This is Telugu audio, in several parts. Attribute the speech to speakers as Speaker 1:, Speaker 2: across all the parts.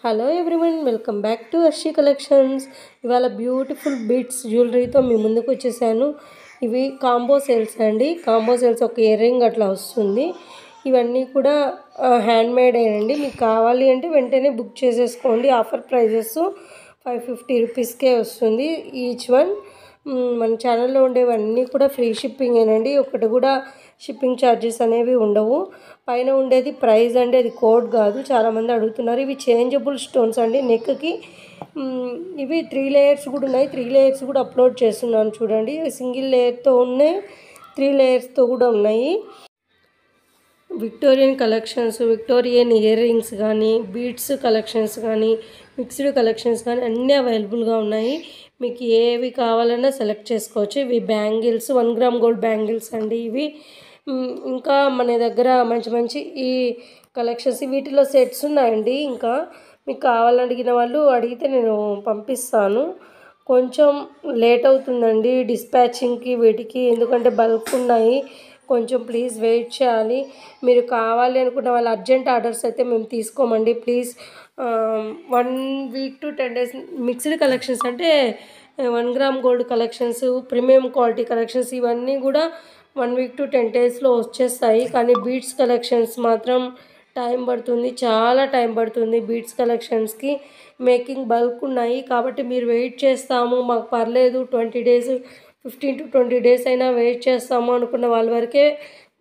Speaker 1: Hello everyone, welcome back to Arshi collections. ఇవాళ బ్యూటిఫుల్ బీట్స్ జ్యువెలరీతో మీ ముందుకు వచ్చేసాను. ఇవి కాంబో సేల్స్ అండి. కాంబో సేల్స్ ఒక ఇయర్ రింగ్ అట్లా వస్తుంది. ఇవన్నీ కూడా హ్యాండ్ మేడ్ అండి. మీకు కావాలి అంటే వెంటనే బుక్ చేసేసుకోండి. ఆఫర్ ప్రైజెస్ 550 రూపీస్కే వస్తుంది ఈచ్ వన్. మన ఛానల్లో ఉండేవన్నీ కూడా ఫ్రీ షిప్పింగేనండి. ఒకటి కూడా షిప్పింగ్ ఛార్జెస్ అనేవి ఉండవు. పైన ఉండేది ప్రైస్ అండి, అది కోడ్ కాదు. చాలామంది అడుగుతున్నారు. ఇవి చేంజబుల్ స్టోన్స్ అండి నెక్కి. ఇవి 3 లేయర్స్ కూడా ఉన్నాయి. 3 లేయర్స్ కూడా అప్లోడ్ చేస్తున్నాను చూడండి. సింగిల్ లేయర్తో ఉన్నాయి, 3 లేయర్స్తో కూడా ఉన్నాయి. Victorian collections, Victorian ear rings కానీ, బీడ్స్ కలెక్షన్స్ కానీ, మిక్స్డ్ కలెక్షన్స్ కానీ అన్నీ అవైలబుల్గా ఉన్నాయి. మీకు ఏవి కావాలన్నా సెలెక్ట్ చేసుకోవచ్చు. ఇవి బ్యాంగిల్స్, 1 గ్రామ్ గోల్డ్ బ్యాంగిల్స్ అండి ఇవి. ఇంకా మన దగ్గర మంచి మంచి ఈ కలెక్షన్స్, వీటిలో సెట్స్ ఉన్నాయండి. ఇంకా మీకు కావాలడిగిన వాళ్ళు అడిగితే నేను పంపిస్తాను. కొంచెం లేట్ అవుతుందండి డిస్పాచింగ్కి వీటికి, ఎందుకంటే బల్క్ ఉన్నాయి. కొంచెం ప్లీజ్ వెయిట్ చేయాలి. మీరు కావాలి అనుకున్న వాళ్ళ అర్జెంట్ ఆర్డర్స్ అయితే మేము తీసుకోమండి. Please 1 week to 10 days. Mixed collections అంటే 1 gram gold collections, premium quality collections ఇవన్నీ కూడా 1 వీక్ to 10 daysలో వచ్చేస్తాయి. కానీ బీడ్స్ కలెక్షన్స్ మాత్రం టైం పడుతుంది, చాలా టైం పడుతుంది. బీడ్స్ కలెక్షన్స్కి మేకింగ్ బల్క్ ఉన్నాయి కాబట్టి మీరు వెయిట్ చేస్తాము, మాకు పర్లేదు 20 days 15 to 20 days అయినా వెయిట్ చేస్తాము అనుకున్న వాళ్ళ వరకే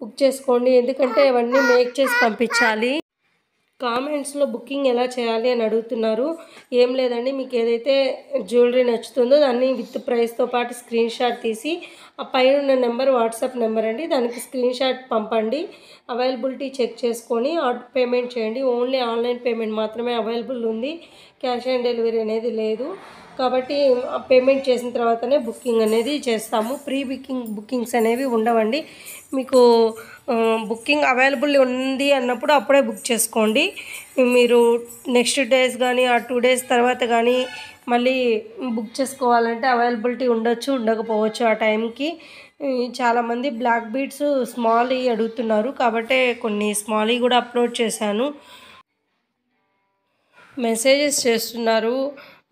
Speaker 1: బుక్ చేసుకోండి. ఎందుకంటే అవన్నీ మేక్ చేసి పంపించాలి. కామెంట్స్లో బుకింగ్ ఎలా చేయాలి అని అడుగుతున్నారు. ఏం లేదండి, మీకు ఏదైతే జ్యువెలరీ నచ్చుతుందో దాన్ని విత్ ప్రైస్తో పాటు స్క్రీన్ షాట్ తీసి ఆ పైన ఉన్న నెంబర్ వాట్సాప్ నెంబర్ అండి, దానికి స్క్రీన్ షాట్ పంపండి. అవైలబిలిటీ చెక్ చేసుకొని పేమెంట్ చేయండి. ఓన్లీ ఆన్లైన్ పేమెంట్ మాత్రమే అవైలబుల్ ఉంది. క్యాష్ ఆన్ డెలివరీ అనేది లేదు. కాబట్టి పేమెంట్ చేసిన తర్వాతనే బుకింగ్ అనేది చేస్తాము. ప్రీ బుకింగ్స్ అనేవి ఉండవండి. మీకు బుకింగ్ అవైలబుల్ ఉంది అన్నప్పుడు అప్పుడే బుక్ చేసుకోండి. మీరు నెక్స్ట్ డేస్ కానీ ఆ 2 days తర్వాత కానీ మళ్ళీ బుక్ చేసుకోవాలంటే అవైలబిలిటీ ఉండొచ్చు, ఉండకపోవచ్చు ఆ టైంకి. చాలామంది బ్లాక్ బీడ్స్ స్మాల్ అడుగుతున్నారు కాబట్టి కొన్ని స్మాల్ కూడా అప్లోడ్ చేశాను. మెసేజెస్ చేస్తున్నారు.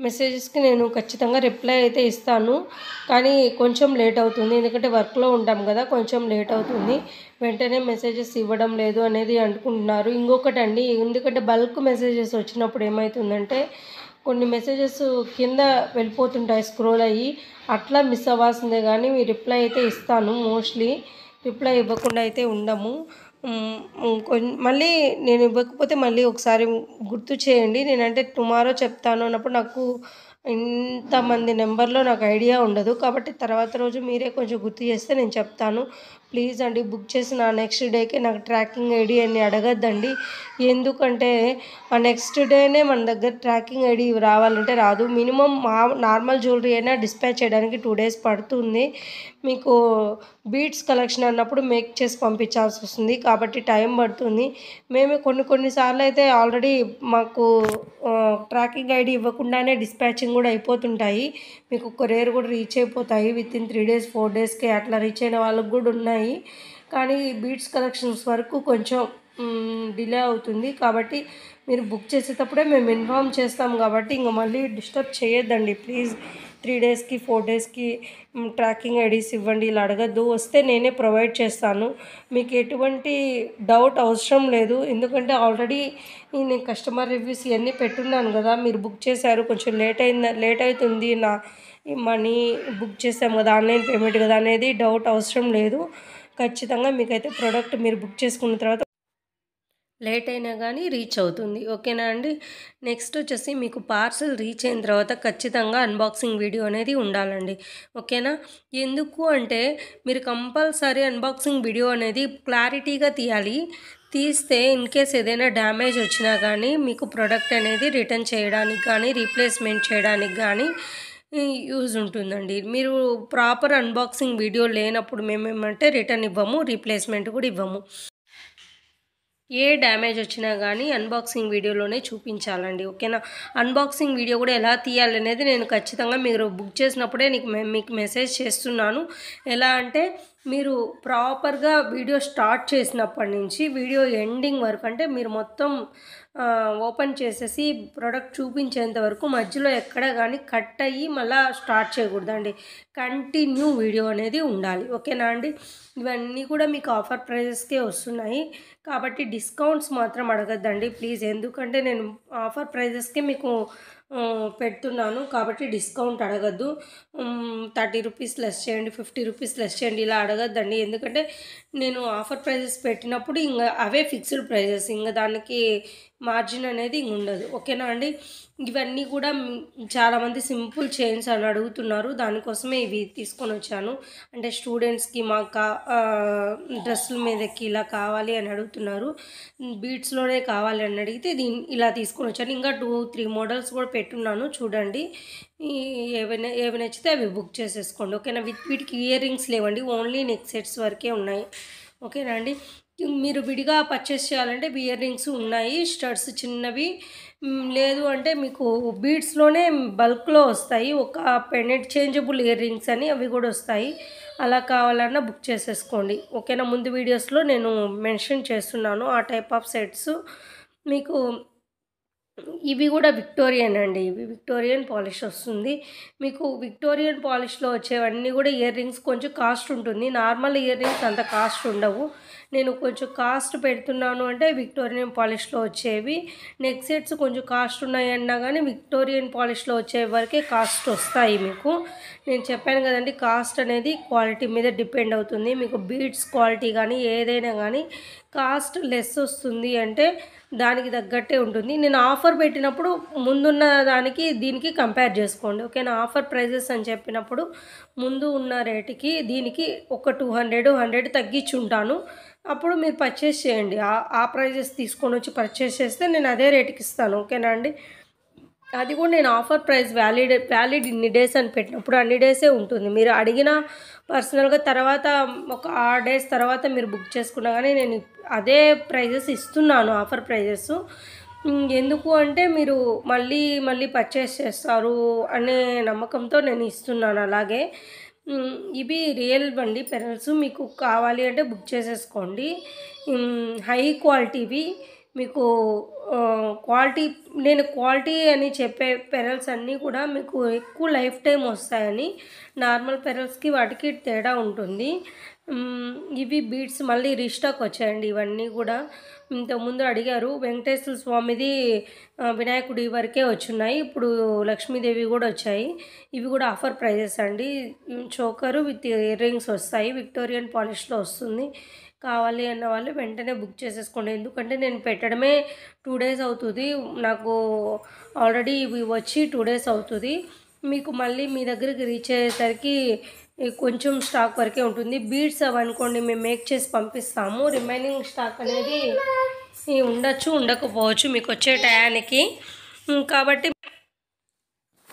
Speaker 1: మెసేజెస్కి నేను ఖచ్చితంగా రిప్లై అయితే ఇస్తాను, కానీ కొంచెం లేట్ అవుతుంది. ఎందుకంటే వర్క్లో ఉంటాం కదా, కొంచెం లేట్ అవుతుంది. వెంటనే మెసేజెస్ ఇవ్వడం లేదు అనేది అనుకుంటున్నారు. ఇంకొకటి అండి, ఎందుకంటే బల్క్ మెసేజెస్ వచ్చినప్పుడు ఏమవుతుందంటే కొన్ని మెసేజెస్ కింద వెళ్ళిపోతుంటాయి స్క్రోల్ అయ్యి, అట్లా మిస్ అవ్వాల్సిందే. కానీ మీ రిప్లై అయితే ఇస్తాను. మోస్ట్లీ రిప్లై ఇవ్వకుండా అయితే ఉండము. మళ్ళీ నేను ఇవ్వకపోతే మళ్ళీ ఒకసారి గుర్తు చేయండి. నేనంటే టుమారో చెప్తాను అన్నప్పుడు నాకు ఇంతమంది నెంబర్లో నాకు ఐడియా ఉండదు. కాబట్టి తర్వాత రోజు మీరే కొంచెం గుర్తు చేస్తే నేను చెప్తాను. ప్లీజ్ అండి, బుక్ చేసిన నెక్స్ట్ డేకే నాకు ట్రాకింగ్ ఐడి అని అడగద్దండి. ఎందుకంటే ఆ నెక్స్ట్ డేనే మన దగ్గర ట్రాకింగ్ ఐడి రావాలంటే రాదు. మినిమం నార్మల్ జ్యువెలరీ అయినా డిస్పాచ్ చేయడానికి 2 days పడుతుంది. మీకు బీడ్స్ కలెక్షన్ అన్నప్పుడు మేక్ చేసి పంపించాల్సి వస్తుంది కాబట్టి టైం పడుతుంది. మేము కొన్నిసార్లు అయితే ఆల్రెడీ మాకు ట్రాకింగ్ ఐడి ఇవ్వకుండానే డిస్పాచింగ్ కూడా అయిపోతుంటాయి. మీకు కొరియర్ కూడా రీచ్ అయిపోతాయి వితిన్ 3 days 4 daysకే అట్లా రీచ్ అయిన వాళ్ళకు కూడా ఉన్నాయి. కానీ బీడ్స్ కలెక్షన్స్ వరకు కొంచెం డిలే అవుతుంది. కాబట్టి మీరు బుక్ చేసేటప్పుడే మేము ఇన్ఫామ్ చేస్తాం కాబట్టి ఇంక మళ్ళీ డిస్టర్బ్ చేయొద్దండి ప్లీజ్. 3 daysకి 4 daysకి ట్రాకింగ్ ఐడీస్ ఇవ్వండి ఇలా అడగద్దు. వస్తే నేనే ప్రొవైడ్ చేస్తాను. మీకు ఎటువంటి డౌట్ అవసరం లేదు. ఎందుకంటే ఆల్రెడీ నేను కస్టమర్ రివ్యూస్ ఇవన్నీ పెట్టున్నాను కదా. మీరు బుక్ చేశారు, కొంచెం లేట్ అవుతుంది, నా మనీ బుక్ చేసాం కదా, ఆన్లైన్ పేమెంట్ కదా అనేది డౌట్ అవసరం లేదు. ఖచ్చితంగా మీకైతే ప్రోడక్ట్ మీరు బుక్ చేసుకున్న తర్వాత లేట్ అయినా కానీ రీచ్ అవుతుంది. ఓకేనా అండి. నెక్స్ట్ వచ్చేసి మీకు పార్సల్ రీచ్ అయిన తర్వాత ఖచ్చితంగా అన్బాక్సింగ్ వీడియో అనేది ఉండాలండి. ఓకేనా. ఎందుకు అంటే మీరు కంపల్సరీ అన్బాక్సింగ్ వీడియో అనేది క్లారిటీగా తీయాలి. తీస్తే ఇన్ కేస్ ఏదైనా డ్యామేజ్ వచ్చినా కానీ మీకు ప్రోడక్ట్ అనేది రిటర్న్ చేయడానికి కానీ రీప్లేస్మెంట్ చేయడానికి కానీ యూజ్ ఉంటుందండి. మీరు ప్రాపర్ అన్బాక్సింగ్ వీడియో లేనప్పుడు మేమేమంటే రిటర్న్ ఇవ్వము, రీప్లేస్మెంట్ కూడా ఇవ్వము. ఏ డ్యామేజ్ వచ్చినా కానీ అన్బాక్సింగ్ వీడియోలోనే చూపించాలండి. ఓకేనా. అన్బాక్సింగ్ వీడియో కూడా ఎలా తీయాలనేది నేను ఖచ్చితంగా మీరు బుక్ చేసినప్పుడే మీకు మెసేజ్ చేస్తున్నాను. ఎలా అంటే మీరు ప్రాపర్గా వీడియో స్టార్ట్ చేసినప్పటి నుంచి వీడియో ఎండింగ్ వరకు అంటే మీరు మొత్తం ఓపెన్ చేసేసి ప్రోడక్ట్ చూపించేంత వరకు మధ్యలో ఎక్కడ కానీ కట్ అయ్యి మళ్ళీ స్టార్ట్ చేయకూడదండి. కంటిన్యూ వీడియో అనేది ఉండాలి. ఓకేనా అండి? ఇవన్నీ కూడా మీకు ఆఫర్ ప్రైజెస్కే వస్తున్నాయి కాబట్టి డిస్కౌంట్స్ మాత్రం అడగద్దండి ప్లీజ్. ఎందుకంటే నేను ఆఫర్ ప్రైజెస్కే మీకు పెడుతున్నాను కాబట్టి డిస్కౌంట్ అడగద్దు. 30 రూపీస్ లెస్ చేయండి, 50 రూపీస్ లెస్ చేయండి ఇలా అడగద్దండి. ఎందుకంటే నేను ఆఫర్ ప్రైజెస్ పెట్టినప్పుడు ఇంకా అవే ఫిక్స్డ్ ప్రైజెస్, ఇంకా దానికి మార్జిన్ అనేది ఇంక ఉండదు. ఓకేనా అండి? ఇవన్నీ కూడా చాలామంది సింపుల్ చైన్స్ అని అడుగుతున్నారు, దానికోసమే ఇవి తీసుకొని వచ్చాను. అంటే స్టూడెంట్స్కి మాకు డ్రెస్సుల మీదకి ఇలా కావాలి అని అడుగుతున్నారు, బీట్స్లోనే కావాలి అని అడిగితే ఇలా తీసుకొని వచ్చాను. ఇంకా 2-3 మోడల్స్ కూడా పెట్టున్నాను చూడండి. ఏవి నచ్చితే అవి బుక్ చేసేసుకోండి. ఓకేనా? వీటికి ఇయర్ రింగ్స్ లేవండి, ఓన్లీ నెక్ సెట్స్ వరకే ఉన్నాయి. ఓకేనా అండి? మీరు విడిగా పర్చేస్ చేయాలంటే ఇయర్ రింగ్స్ ఉన్నాయి, స్టడ్స్ చిన్నవి, లేదు అంటే మీకు బీడ్స్లోనే బల్క్లో వస్తాయి. ఒక పెండెంట్ చేంజబుల్ ఇయర్ రింగ్స్ అని అవి కూడా వస్తాయి, అలా కావాలన్నా బుక్ చేసేసుకోండి. ఓకేనా? ముందు వీడియోస్లో నేను మెన్షన్ చేస్తున్నాను ఆ టైప్ ఆఫ్ సెట్స్. మీకు ఇవి కూడా విక్టోరియన్ అండి, ఇవి విక్టోరియన్ పాలిష్ వస్తుంది మీకు. విక్టోరియన్ పాలిష్లో వచ్చేవన్నీ కూడా ఇయర్ రింగ్స్ కొంచెం కాస్ట్ ఉంటుంది, నార్మల్ ఇయర్ రింగ్స్ అంత కాస్ట్ ఉండవు. నేను కొంచెం కాస్ట్ పెడుతున్నాను అంటే విక్టోరియన్ పాలిష్లో వచ్చేవి. నెక్ సెట్స్ కొంచెం కాస్ట్ ఉన్నాయి అన్నా కానీ విక్టోరియన్ పాలిష్లో వచ్చే వరకే కాస్ట్ వస్తాయి మీకు. నేను చెప్పాను కదండి, కాస్ట్ అనేది క్వాలిటీ మీద డిపెండ్ అవుతుంది. మీకు బీడ్స్ క్వాలిటీ కానీ ఏదైనా కానీ కాస్ట్ లెస్ వస్తుంది అంటే దానికి తగ్గట్టే ఉంటుంది. నేను ఆఫర్ పెట్టినప్పుడు ముందున్న దానికి దీనికి కంపేర్ చేసుకోండి. ఓకేనా? ఆఫర్ ప్రైజెస్ అని చెప్పినప్పుడు ముందు ఉన్న రేటుకి దీనికి ఒక 200 తగ్గించి ఉంటాను, అప్పుడు మీరు పర్చేస్ చేయండి. ఆ ప్రైజెస్ తీసుకొని వచ్చి పర్చేస్ చేస్తే నేను అదే రేటుకి ఇస్తాను. ఓకేనా అండి? అది కూడా నేను ఆఫర్ ప్రైస్ వ్యాలిడ్ ఇన్ని డేస్ అని పెట్టినప్పుడు అన్ని డేసే ఉంటుంది. మీరు అడిగిన పర్సనల్గా తర్వాత ఒక 6 డేస్ తర్వాత మీరు బుక్ చేసుకున్నా కానీ నేను అదే ప్రైజెస్ ఇస్తున్నాను, ఆఫర్ ప్రైజెస్. ఎందుకు అంటే మీరు మళ్ళీ పర్చేస్ చేస్తారు అనే నమ్మకంతో నేను ఇస్తున్నాను. అలాగే ఇవి రియల్ బండి పెరల్స్, మీకు కావాలి అంటే బుక్ చేసేసుకోండి. హై క్వాలిటీవి మీకు నేను క్వాలిటీ అని చెప్పే పెరల్స్ అన్నీ కూడా మీకు ఎక్కువ లైఫ్ టైం వస్తాయని. నార్మల్ పెరల్స్కి వాటికి తేడా ఉంటుంది. ఇవి బీడ్స్ మళ్ళీ రీస్టాక్ వచ్చాయండి ఇవన్నీ కూడా. ఇంతకుముందు అడిగారు, వెంకటేశ్వర స్వామిది వినాయకుడి వరకే వచ్చున్నాయి, ఇప్పుడు లక్ష్మీదేవి కూడా వచ్చాయి. ఇవి కూడా ఆఫర్ ప్రైజెస్ అండి. చోకరు విత్ ఇయర్ రింగ్స్ వస్తాయి, విక్టోరియన్ పాలిష్లో వస్తుంది. కావాలి అన్న వాళ్ళు వెంటనే బుక్ చేసేసుకోండి. ఎందుకంటే నేను పెట్టడమే 2 డేస్ అవుతుంది, నాకు ఆల్రెడీ ఇవి వచ్చి 2 డేస్ అవుతుంది. మీకు మళ్ళీ మీ దగ్గరికి రీచ్ అయ్యేసరికి కొంచెం స్టాక్ వరకే ఉంటుంది. బీడ్స్ అవనుకోండి మేము మేక్ చేసి పంపిస్తాము, రిమైనింగ్ స్టాక్ అనేది ఉండొచ్చు ఉండకపోవచ్చు మీకు వచ్చే టయానికి.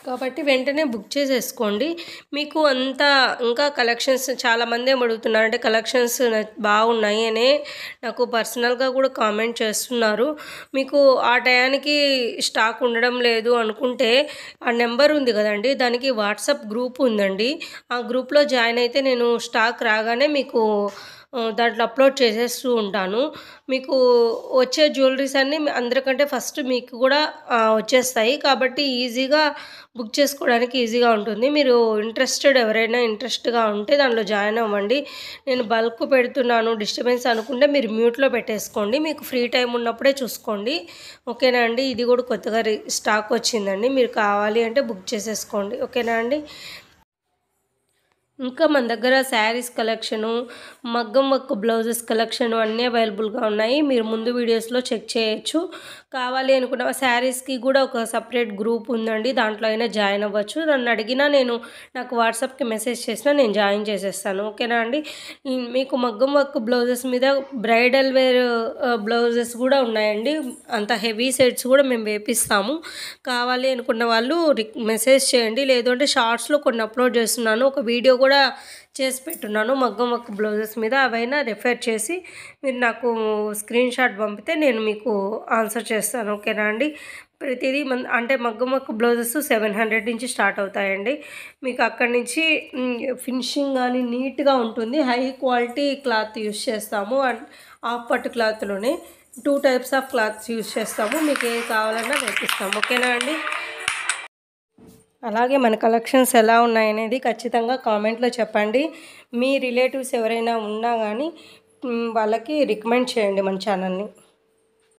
Speaker 1: కాబట్టి వెంటనే బుక్ చేసేసుకోండి. మీకు అంతా ఇంకా కలెక్షన్స్ చాలామంది అడుగుతున్నారు, అంటే కలెక్షన్స్ బాగున్నాయి అనే నాకు పర్సనల్గా కూడా కామెంట్ చేస్తున్నారు. మీకు ఆ టయానికి స్టాక్ ఉండడం లేదు అనుకుంటే ఆ నెంబర్ ఉంది కదండి, దానికి వాట్సాప్ గ్రూప్ ఉందండి. ఆ గ్రూప్లో జాయిన్ అయితే నేను స్టాక్ రాగానే మీకు దాంట్లో అప్లోడ్ చేసేస్తూ ఉంటాను. మీకు వచ్చే జ్యువెలరీస్ అన్నీ అందరికంటే ఫస్ట్ మీకు కూడా వచ్చేస్తాయి కాబట్టి ఈజీగా బుక్ చేసుకోవడానికి ఈజీగా ఉంటుంది. మీరు ఎవరైనా ఇంట్రెస్ట్గా ఉంటే దానిలో జాయిన్ అవ్వండి. నేను బల్క్ పెడుతున్నాను డిస్టర్బెన్స్ అనుకుంటే మీరు మ్యూట్లో పెట్టేసుకోండి, మీకు ఫ్రీ టైం ఉన్నప్పుడే చూసుకోండి. ఓకేనా అండి? ఇది కూడా కొత్తగా స్టాక్ వచ్చిందండి, మీరు కావాలి అంటే బుక్ చేసేసుకోండి. ఓకేనా అండి? ఇంకా మన దగ్గర శారీస్ కలెక్షను, మగ్గం వర్క్ బ్లౌజెస్ కలెక్షన్ అన్నీ అవైలబుల్గా ఉన్నాయి, మీరు ముందు వీడియోస్లో చెక్ చేయొచ్చు. కావాలి అనుకున్న శారీస్కి కూడా ఒక సపరేట్ గ్రూప్ ఉందండి, దాంట్లో అయినా జాయిన్ అవ్వచ్చు. నన్ను అడిగినా నాకు వాట్సాప్కి మెసేజ్ చేసినా నేను జాయిన్ చేసేస్తాను. ఓకేనా అండి? మీకు మగ్గం వర్క్ బ్లౌజెస్ మీద బ్రైడల్ వేర్ బ్లౌజెస్ కూడా ఉన్నాయండి, అంత హెవీ సెట్స్ కూడా మేము వేపిస్తాము. కావాలి అనుకున్న వాళ్ళు మెసేజ్ చేయండి, లేదు అంటే షార్ట్స్లో కొన్ని అప్లోడ్ చేస్తున్నాను, ఒక వీడియో కూడా చేసి పెట్టున్నాను మగ్గం వర్క్ బ్లౌజెస్ మీద, అవైనా రెఫర్ చేసి మీరు నాకు స్క్రీన్ షాట్ పంపితే నేను మీకు ఆన్సర్ చేస్తాను. ఓకేనా అండి? ప్రతిదీ అంటే మగ్గం వర్క్ బ్లౌజెస్ 700 నుంచి స్టార్ట్ అవుతాయండి. మీకు అక్కడి నుంచి ఫినిషింగ్ కానీ నీట్గా ఉంటుంది. హై క్వాలిటీ క్లాత్ యూస్ చేస్తాము. అండ్ హాఫ్ పట్టు క్లాత్లోనే 2 టైప్స్ ఆఫ్ క్లాత్స్ యూస్ చేస్తాము. మీకు ఏది కావాలన్నా నేర్పిస్తాము. ఓకేనా అండి? అలాగే మన కలెక్షన్స్ ఎలా ఉన్నాయనేది ఖచ్చితంగా కామెంట్లో చెప్పండి. మీ రిలేటివ్స్ ఎవరైనా ఉన్నా కానీ వాళ్ళకి రికమెండ్ చేయండి మన ఛానల్ని.